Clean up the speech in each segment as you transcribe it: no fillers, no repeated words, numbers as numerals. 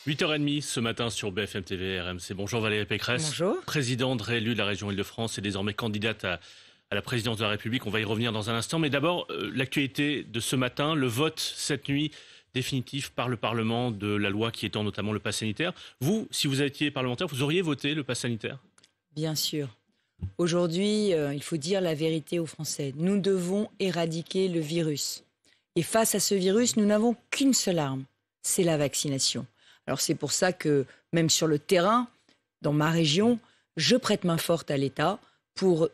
8h30 ce matin sur BFM TV RMC. Bonjour Valérie Pécresse. Bonjour. Présidente réélue de la région Île-de-France et désormais candidate à la présidence de la République. On va y revenir dans un instant. Mais d'abord, l'actualité de ce matin, le vote cette nuit définitif par le Parlement de la loi qui étend notamment le pass sanitaire. Vous, si vous étiez parlementaire, vous auriez voté le pass sanitaire ? Bien sûr. Aujourd'hui, il faut dire la vérité aux Français. Nous devons éradiquer le virus. Et face à ce virus, nous n'avons qu'une seule arme, c'est la vaccination. Alors c'est pour ça que, même sur le terrain, dans ma région, je prête main forte à l'État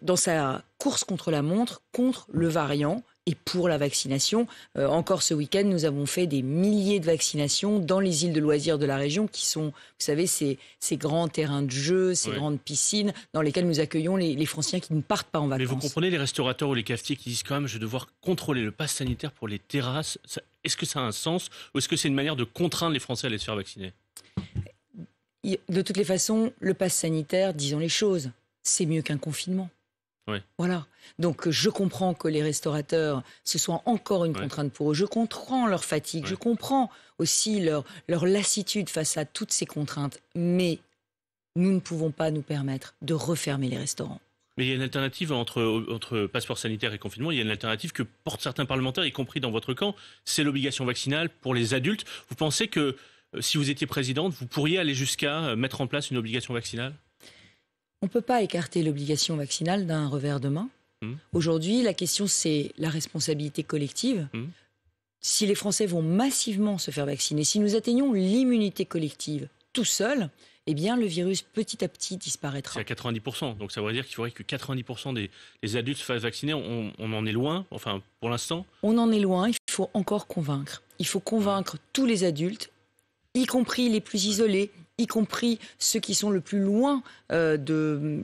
dans sa course contre la montre, contre le variant et pour la vaccination. Encore ce week-end, nous avons fait des milliers de vaccinations dans les îles de loisirs de la région qui sont, vous savez, ces grands terrains de jeu, ces grandes piscines dans lesquelles nous accueillons les Franciliens qui ne partent pas en vacances. Mais vous comprenez les restaurateurs ou les cafetiers qui disent quand même je vais devoir contrôler le pass sanitaire pour les terrasses. Est-ce que ça a un sens ou est-ce que c'est une manière de contraindre les Français à aller se faire vacciner ? De toutes les façons, le pass sanitaire, disons les choses, c'est mieux qu'un confinement. Ouais. Voilà. Donc je comprends que les restaurateurs, ce soit encore une contrainte pour eux. Je comprends leur fatigue, je comprends aussi leur lassitude face à toutes ces contraintes. Mais nous ne pouvons pas nous permettre de refermer les restaurants. Mais il y a une alternative entre passeport sanitaire et confinement. Il y a une alternative que portent certains parlementaires, y compris dans votre camp. C'est l'obligation vaccinale pour les adultes. Vous pensez que si vous étiez présidente, vous pourriez aller jusqu'à mettre en place une obligation vaccinale ? On ne peut pas écarter l'obligation vaccinale d'un revers de main. Aujourd'hui, la question, c'est la responsabilité collective. Si les Français vont massivement se faire vacciner, si nous atteignons l'immunité collective tout seul, eh bien, le virus, petit à petit, disparaîtra. C'est à 90%. Donc, ça voudrait dire qu'il faudrait que 90% des adultes se fassent vacciner. On en est loin, enfin, pour l'instant. On en est loin. Il faut encore convaincre. Il faut convaincre tous les adultes, y compris les plus isolés, y compris ceux qui sont le plus loin de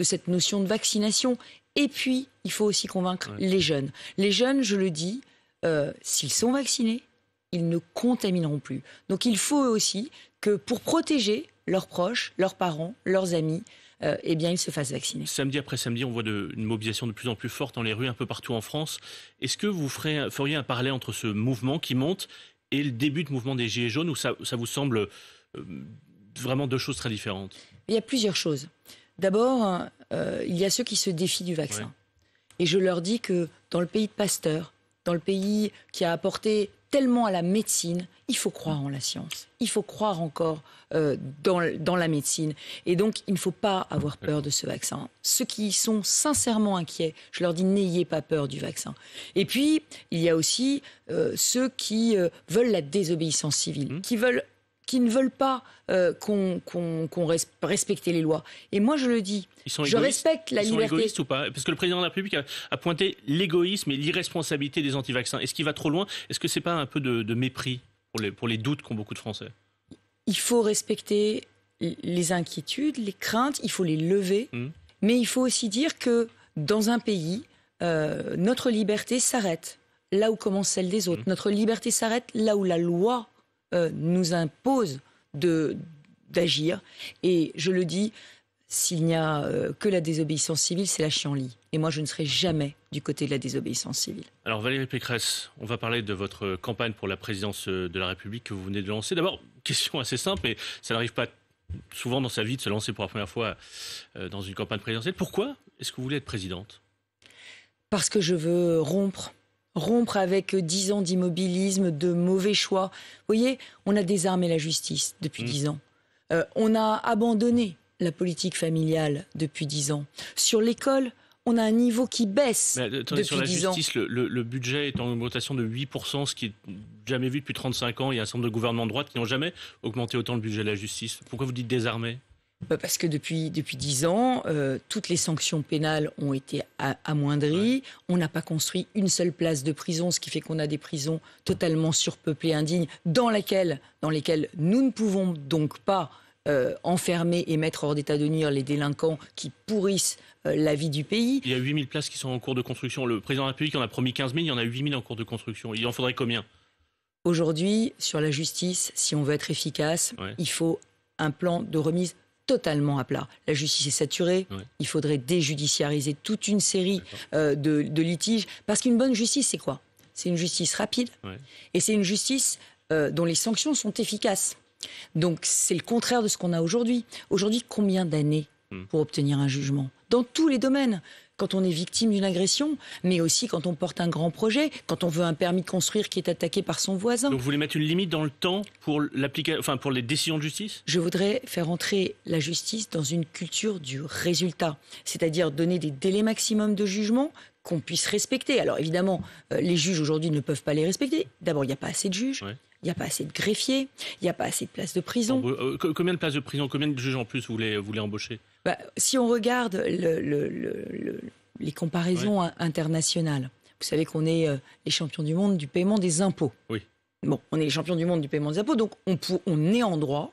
cette notion de vaccination. Et puis, il faut aussi convaincre les jeunes. Les jeunes, je le dis, s'ils sont vaccinés, ils ne contamineront plus. Donc, il faut aussi que pour protéger leurs proches, leurs parents, leurs amis, eh bien, ils se fassent vacciner. Samedi après samedi, on voit une mobilisation de plus en plus forte dans les rues un peu partout en France. Est-ce que vous feriez un parallèle entre ce mouvement qui monte et le début de mouvement des Gilets jaunes, ou ça vous semble vraiment deux choses très différentes ? Il y a plusieurs choses. D'abord, il y a ceux qui se défient du vaccin. Et je leur dis que dans le pays de Pasteur, dans le pays qui a apporté tellement à la médecine, il faut croire en la science. Il faut croire encore dans la médecine. Et donc, il ne faut pas avoir peur de ce vaccin. Ceux qui sont sincèrement inquiets, je leur dis n'ayez pas peur du vaccin. Et puis, il y a aussi ceux qui veulent la désobéissance civile, qui ne veulent pas qu'on respecte les lois. Et moi, je le dis, je respecte la liberté. Ils sont égoïstes ou pas ? Parce que le président de la République a pointé l'égoïsme et l'irresponsabilité des anti-vaccins. Est-ce qu'il va trop loin ? Est-ce que ce n'est pas un peu de mépris pour les doutes qu'ont beaucoup de Français ? Il faut respecter les inquiétudes, les craintes, il faut les lever. Mais il faut aussi dire que dans un pays, notre liberté s'arrête là où commence celle des autres. Notre liberté s'arrête là où la loi nous impose d'agir. Et je le dis, s'il n'y a que la désobéissance civile, c'est la chienlit. Et moi, je ne serai jamais du côté de la désobéissance civile. Alors Valérie Pécresse, on va parler de votre campagne pour la présidence de la République que vous venez de lancer. D'abord, question assez simple, mais ça n'arrive pas souvent dans sa vie de se lancer pour la première fois dans une campagne présidentielle. Pourquoi est-ce que vous voulez être présidente ? Parce que je veux rompre avec 10 ans d'immobilisme, de mauvais choix. Vous voyez, on a désarmé la justice depuis 10 ans. On a abandonné la politique familiale depuis 10 ans. Sur l'école, on a un niveau qui baisse depuis 10 ans. Sur la justice, le budget est en augmentation de 8%, ce qui est jamais vu depuis 35 ans. Il y a un certain nombre de gouvernements de droite qui n'ont jamais augmenté autant le budget de la justice. Pourquoi vous dites désarmé ? Parce que depuis 10 ans, toutes les sanctions pénales ont été amoindries. On n'a pas construit une seule place de prison, ce qui fait qu'on a des prisons totalement surpeuplées, indignes, dans lesquelles nous ne pouvons donc pas enfermer et mettre hors d'état de nuire les délinquants qui pourrissent la vie du pays. Il y a 8000 places qui sont en cours de construction. Le président de la République en a promis 15 000, il y en a 8000 en cours de construction. Il en faudrait combien ? Aujourd'hui, sur la justice, si on veut être efficace, il faut un plan de remise totalement à plat. La justice est saturée, il faudrait déjudiciariser toute une série de litiges. Parce qu'une bonne justice, c'est quoi ? C'est une justice rapide et c'est une justice dont les sanctions sont efficaces. Donc c'est le contraire de ce qu'on a aujourd'hui. Aujourd'hui, combien d'années pour obtenir un jugement? Dans tous les domaines. Quand on est victime d'une agression, mais aussi quand on porte un grand projet, quand on veut un permis de construire qui est attaqué par son voisin. Donc vous voulez mettre une limite dans le temps pour pour les décisions de justice? Je voudrais faire entrer la justice dans une culture du résultat, c'est-à-dire donner des délais maximum de jugement qu'on puisse respecter. Alors évidemment, les juges aujourd'hui ne peuvent pas les respecter. D'abord, il n'y a pas assez de juges. Ouais. Il n'y a pas assez de greffiers, il n'y a pas assez de places de prison. Combien de places de prison, combien de juges en plus vous voulez embaucher? Si on regarde les comparaisons internationales, vous savez qu'on est les champions du monde du paiement des impôts. Oui. Bon, on est les champions du monde du paiement des impôts, donc on est en droit,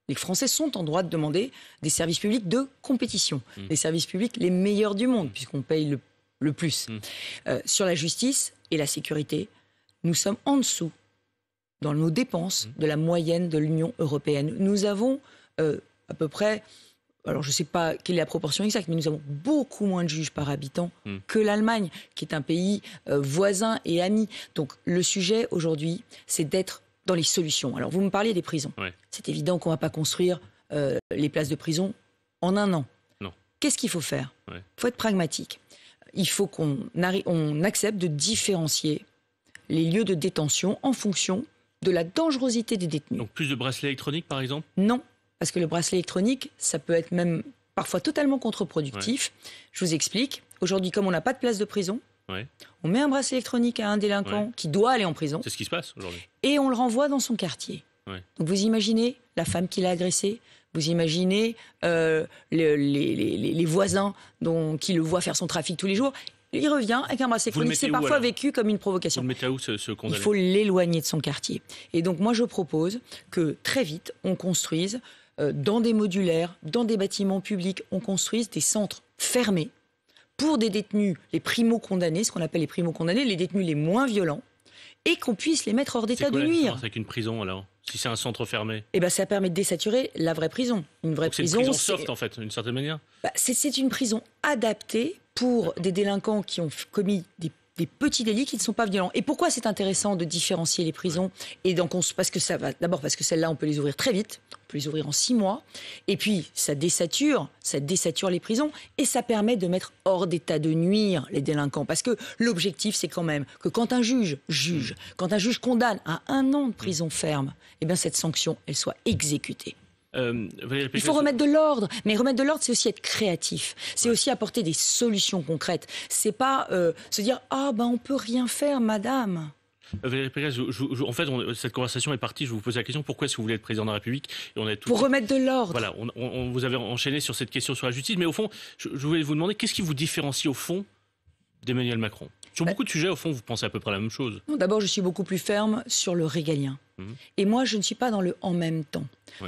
les Français sont en droit de demander des services publics de compétition, des services publics les meilleurs du monde, puisqu'on paye le plus. Sur la justice et la sécurité, nous sommes en dessous dans nos dépenses de la moyenne de l'Union européenne. Nous avons à peu près, alors je ne sais pas quelle est la proportion exacte, mais nous avons beaucoup moins de juges par habitant que l'Allemagne, qui est un pays voisin et ami. Donc le sujet aujourd'hui, c'est d'être dans les solutions. Alors vous me parliez des prisons. Ouais. C'est évident qu'on ne va pas construire les places de prison en un an. Non. Qu'est-ce qu'il faut faire? Il faut être pragmatique. Il faut qu'on accepte de différencier les lieux de détention en fonction de la dangerosité des détenus. Donc plus de bracelets électroniques, par exemple? Non, parce que le bracelet électronique, ça peut être même parfois totalement contre-productif. Ouais. Je vous explique. Aujourd'hui, comme on n'a pas de place de prison, on met un bracelet électronique à un délinquant qui doit aller en prison. C'est ce qui se passe aujourd'hui. Et on le renvoie dans son quartier. Donc vous imaginez la femme qui l'a agressé, vous imaginez les voisins qui le voient faire son trafic tous les jours. Il revient avec un bracelet électronique. C'est parfois vécu comme une provocation. Vous le mettez à où, ce condamné? Il faut l'éloigner de son quartier. Et donc moi je propose que très vite on construise dans des modulaires, dans des bâtiments publics, on construise des centres fermés pour des détenus, les primo-condamnés, ce qu'on appelle les primo-condamnés, les détenus les moins violents, et qu'on puisse les mettre hors d'état de nuire. C'est quoi la différence avec une prison alors? Si c'est un centre fermé? Eh ben, ça permet de désaturer la vraie prison. Une vraie prison. C'est une prison soft en fait, d'une certaine manière. C'est une prison adaptée pour des délinquants qui ont commis des petits délits qui ne sont pas violents. Et pourquoi c'est intéressant de différencier les prisons? Et donc parce que d'abord parce que celles-là on peut les ouvrir très vite, on peut les ouvrir en 6 mois. Et puis ça désature les prisons et ça permet de mettre hors d'état de nuire les délinquants. Parce que l'objectif c'est quand même que quand un juge quand un juge condamne à 1 an de prison ferme, eh bien cette sanction elle soit exécutée. Il faut remettre de l'ordre, mais remettre de l'ordre, c'est aussi être créatif, c'est aussi apporter des solutions concrètes. C'est pas se dire on peut rien faire, madame. Valérie Pécresse, en fait, cette conversation est partie. Je vous pose la question, pourquoi est-ce que vous voulez être président de la République? Pour remettre de l'ordre. Voilà, on vous avez enchaîné sur cette question sur la justice, mais au fond, je voulais vous demander, qu'est-ce qui vous différencie au fond d'Emmanuel Macron? Sur beaucoup de sujets, au fond, vous pensez à peu près la même chose. Non, d'abord, je suis beaucoup plus ferme sur le régalien. Et moi, je ne suis pas dans le « en même temps ».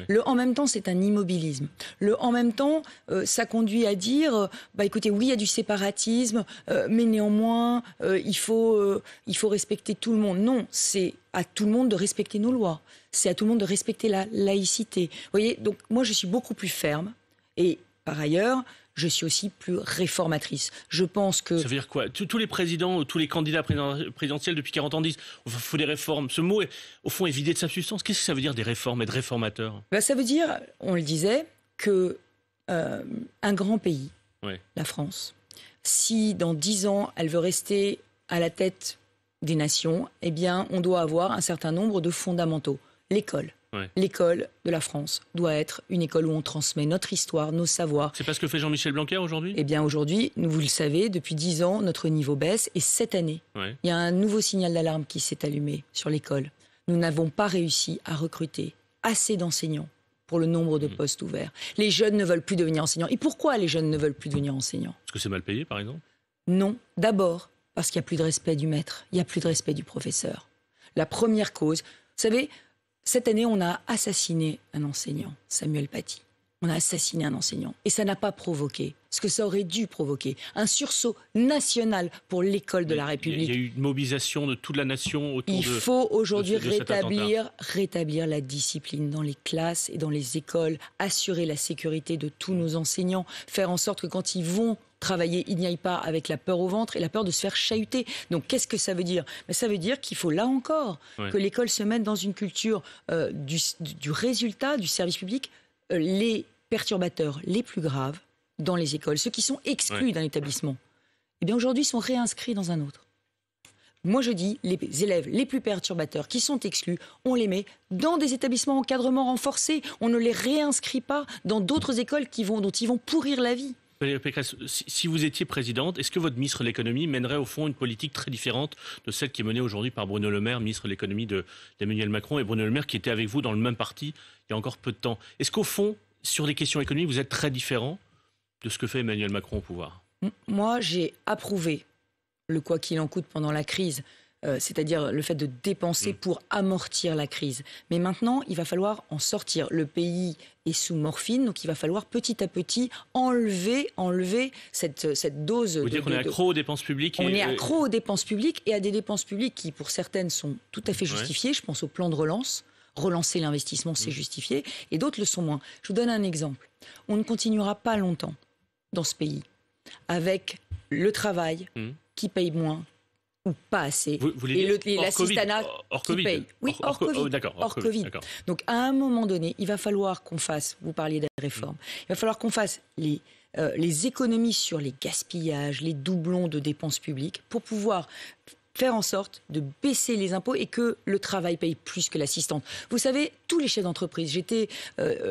Le « en même temps », c'est un immobilisme. Le « en même temps », ça conduit à dire écoutez, oui, il y a du séparatisme, mais néanmoins, il faut respecter tout le monde. Non, c'est à tout le monde de respecter nos lois. C'est à tout le monde de respecter la laïcité. Vous voyez, donc moi, je suis beaucoup plus ferme. Et par ailleurs, je suis aussi plus réformatrice. Je pense que... Ça veut dire quoi? Tous les présidents, tous les candidats présidentiels depuis 40 ans disent qu'il faut des réformes. Ce mot, au fond, est vidé de sa substance. Qu'est-ce que ça veut dire des réformes, être réformateur? Ça veut dire, on le disait, que un grand pays, la France, si dans 10 ans, elle veut rester à la tête des nations, eh bien, on doit avoir un certain nombre de fondamentaux. L'école. L'école de la France doit être une école où on transmet notre histoire, nos savoirs. C'est pas ce que fait Jean-Michel Blanquer aujourd'hui? Eh bien aujourd'hui, vous le savez, depuis 10 ans, notre niveau baisse. Et cette année, il y a un nouveau signal d'alarme qui s'est allumé sur l'école. Nous n'avons pas réussi à recruter assez d'enseignants pour le nombre de postes ouverts. Les jeunes ne veulent plus devenir enseignants. Et pourquoi les jeunes ne veulent plus devenir enseignants? Parce que c'est mal payé, par exemple? Non. D'abord, parce qu'il n'y a plus de respect du maître. Il n'y a plus de respect du professeur. La première cause, vous savez... Cette année, on a assassiné un enseignant, Samuel Paty. On a assassiné un enseignant. Et ça n'a pas provoqué ce que ça aurait dû provoquer. Un sursaut national pour l'école de la République. Il y a eu une mobilisation de toute la nation autour Il faut aujourd'hui cet attentat. rétablir la discipline dans les classes et dans les écoles, assurer la sécurité de tous nos enseignants, faire en sorte que quand ils vont travailler, ils n'y aillent pas avec la peur au ventre et la peur de se faire chahuter. Donc qu'est-ce que ça veut dire? Ça veut dire qu'il faut là encore que l'école se mette dans une culture du résultat, du service public. Les perturbateurs les plus graves dans les écoles, ceux qui sont exclus d'un établissement, eh bien aujourd'hui sont réinscrits dans un autre. Moi je dis, les élèves les plus perturbateurs qui sont exclus, on les met dans des établissements encadrement renforcés. On ne les réinscrit pas dans d'autres écoles dont ils vont pourrir la vie. Valérie Pécresse, si vous étiez présidente, est-ce que votre ministre de l'économie mènerait au fond une politique très différente de celle qui est menée aujourd'hui par Bruno Le Maire, ministre de l'économie d'Emmanuel Macron, et Bruno Le Maire qui était avec vous dans le même parti il y a encore peu de temps? Est-ce qu'au fond, sur les questions économiques, vous êtes très différent de ce que fait Emmanuel Macron au pouvoir? Moi, j'ai approuvé le quoi qu'il en coûte pendant la crise, c'est-à-dire le fait de dépenser pour amortir la crise. Mais maintenant, il va falloir en sortir. Le pays est sous morphine, donc il va falloir petit à petit enlever cette dose. Vous dire qu'on est accro aux dépenses publiques? On est accro aux dépenses publiques et à des dépenses publiques qui, pour certaines, sont tout à fait justifiées. Je pense au plan de relance. Relancer l'investissement, c'est justifié. Et d'autres le sont moins. Je vous donne un exemple. On ne continuera pas longtemps dans ce pays avec le travail qui paye moins ou pas assez. Vous voulez dire l'assistanat qui paye. Oui, hors Covid. Hors Covid. Donc à un moment donné, il va falloir qu'on fasse, vous parliez des réformes, il va falloir qu'on fasse les économies sur les gaspillages, les doublons de dépenses publiques pour pouvoir faire en sorte de baisser les impôts et que le travail paye plus que l'assistante. Vous savez, tous les chefs d'entreprise, j'étais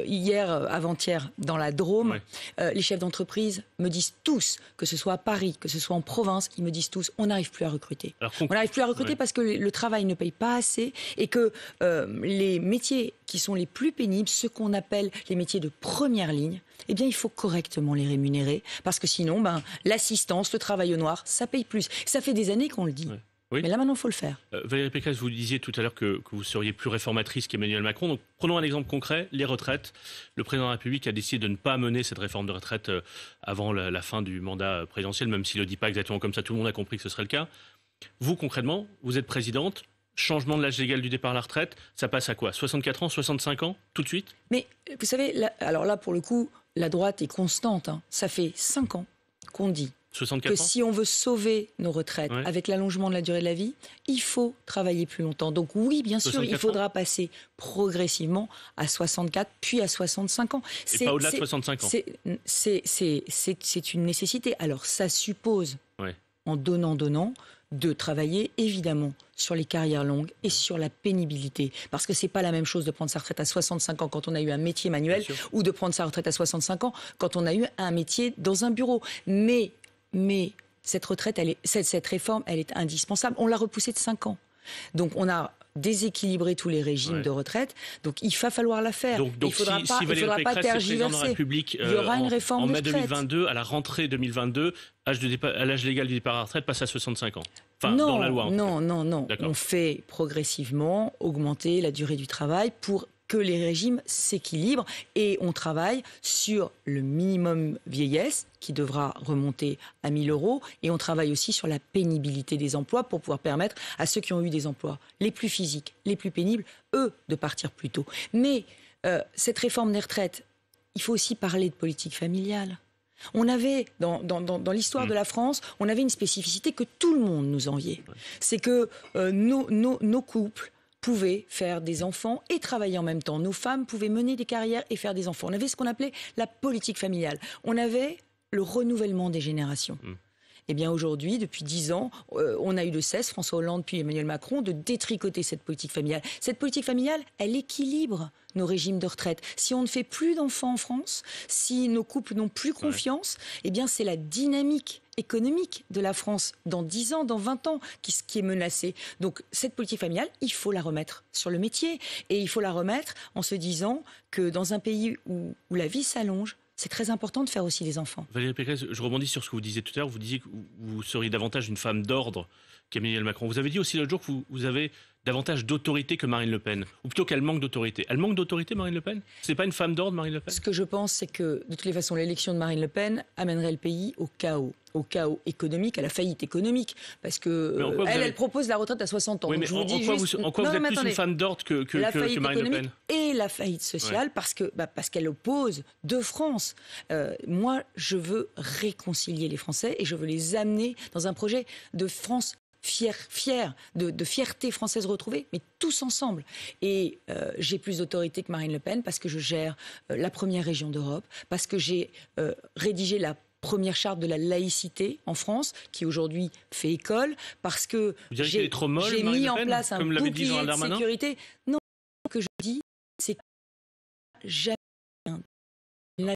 hier, avant-hier, dans la Drôme, les chefs d'entreprise me disent tous, que ce soit à Paris, que ce soit en province, ils me disent tous, on n'arrive plus à recruter. On n'arrive plus à recruter parce que le travail ne paye pas assez et que les métiers qui sont les plus pénibles, ceux qu'on appelle les métiers de première ligne, eh bien, il faut correctement les rémunérer parce que sinon, l'assistance, le travail au noir, ça paye plus. Ça fait des années qu'on le dit. Oui. Mais là, maintenant, il faut le faire. Valérie Pécresse, vous disiez tout à l'heure que vous seriez plus réformatrice qu'Emmanuel Macron. Donc, prenons un exemple concret, les retraites. Le président de la République a décidé de ne pas mener cette réforme de retraite avant la fin du mandat présidentiel, même s'il ne le dit pas exactement comme ça. Tout le monde a compris que ce serait le cas. Vous, concrètement, vous êtes présidente. Changement de l'âge légal du départ à la retraite, ça passe à quoi? 64 ans, 65 ans, tout de suite? Mais vous savez, alors là, pour le coup, la droite est constante. Ça fait 5 ans qu'on dit que si on veut sauver nos retraites avec l'allongement de la durée de la vie, il faut travailler plus longtemps. Donc oui, bien sûr, il faudra passer progressivement à 64, puis à 65 ans. Et pas au-delà de 65 ans. C'est une nécessité. Alors ça suppose, en donnant, de travailler évidemment sur les carrières longues et sur la pénibilité. Parce que c'est pas la même chose de prendre sa retraite à 65 ans quand on a eu un métier manuel ou de prendre sa retraite à 65 ans quand on a eu un métier dans un bureau. Mais cette retraite, cette réforme, elle est indispensable. On l'a repoussée de 5 ans. Donc on a déséquilibrer tous les régimes de retraite. Donc il va falloir la faire. Donc il ne faudra pas tergiverser. Il y aura une réforme de retraite. En mai 2022, à la rentrée 2022, l'âge légal du départ à la retraite passe à 65 ans. Enfin, non, dans la loi. Non. On fait progressivement augmenter la durée du travail pour que les régimes s'équilibrent et on travaille sur le minimum vieillesse qui devra remonter à 1 000 € et on travaille aussi sur la pénibilité des emplois pour pouvoir permettre à ceux qui ont eu des emplois les plus physiques, les plus pénibles, eux, de partir plus tôt. Mais cette réforme des retraites, il faut aussi parler de politique familiale. On avait, dans l'histoire de la France, on avait une spécificité que tout le monde nous enviait. C'est que nos couples pouvaient faire des enfants et travailler en même temps. Nos femmes pouvaient mener des carrières et faire des enfants. On avait ce qu'on appelait la politique familiale. On avait le renouvellement des générations. Eh bien aujourd'hui, depuis 10 ans, on a eu le cesse, François Hollande puis Emmanuel Macron, de détricoter cette politique familiale. Cette politique familiale, elle équilibre nos régimes de retraite. Si on ne fait plus d'enfants en France, si nos couples n'ont plus confiance, eh bien c'est la dynamique économique de la France dans 10 ans, dans 20 ans, qui est menacée. Donc cette politique familiale, il faut la remettre sur le métier. Et il faut la remettre en se disant que dans un pays où la vie s'allonge, c'est très important de faire aussi des enfants. Valérie Pécresse, je rebondis sur ce que vous disiez tout à l'heure. Vous disiez que vous seriez davantage une femme d'ordre qu'Emmanuel Macron. Vous avez dit aussi l'autre jour que vous avez davantage d'autorité que Marine Le Pen? Ou plutôt qu'elle manque d'autorité? Elle manque d'autorité, Marine Le Pen? C'est pas une femme d'ordre, Marine Le Pen? Ce que je pense, c'est que de toutes les façons, l'élection de Marine Le Pen amènerait le pays au chaos économique, à la faillite économique, parce que elle propose la retraite à 60 ans. Oui, mais je vous dis en quoi vous êtes plus une femme d'ordre que Marine Le Pen? Et la faillite sociale, parce qu'elle oppose deux France. Moi, je veux réconcilier les Français et je veux les amener dans un projet de France fière, de fierté française retrouvée, mais tous ensemble. Et j'ai plus d'autorité que Marine Le Pen parce que je gère la première région d'Europe, parce que j'ai rédigé la première charte de la laïcité en France, qui aujourd'hui fait école, parce que j'ai mis en place un bouclier de sécurité. Non, ce que je dis, c'est que jamais